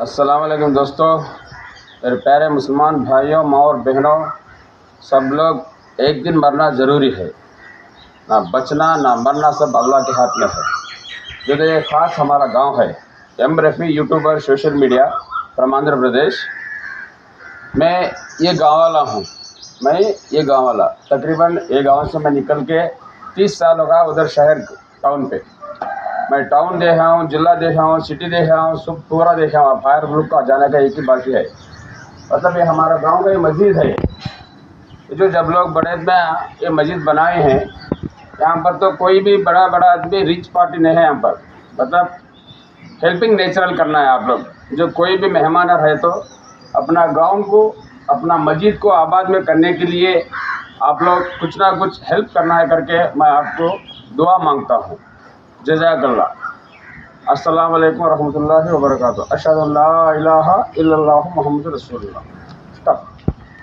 अस्सलाम वालेकुम दोस्तों, मेरे प्यारे मुसलमान भाइयों, माँ और बहनों, सब लोग एक दिन मरना ज़रूरी है। ना बचना ना मरना सब अल्लाह के हाथ में है। जो ये ख़ास हमारा गांव है, M Rafi YouTuber social media from Andhra Pradesh. मैं ये गांव वाला हूँ। तकरीबन ये गांव से मैं निकल के 30 साल होगा उधर शहर टाउन पे। मैं टाउन देखा हूँ, जिला देखा हूँ, सिटी देखा हूँ, सब पूरा देखा हूँ। फायर ग्रुप का जाने का एक ही बाकी है। मतलब ये हमारा गांव का ये मस्जिद है। जो जब लोग बड़े में ये मस्जिद बनाए हैं, यहाँ पर तो कोई भी बड़ा बड़ा आदमी रिच पार्टी नहीं है यहाँ पर। मतलब हेल्पिंग नेचुरल करना है आप लोग। जो कोई भी मेहमान रहे तो अपना गांव को, अपना मस्जिद को आबाद में करने के लिए आप लोग कुछ ना कुछ हेल्प करना है करके मैं आपको दुआ मांगता हूँ। जज़ाकल्लाह। अस्सलाम वालेकुम रहमतुल्लाहि व बरकातहू। अशहदु अल्ला इलाहा इल्लल्लाहु मुहम्मदुर रसूलुल्लाह।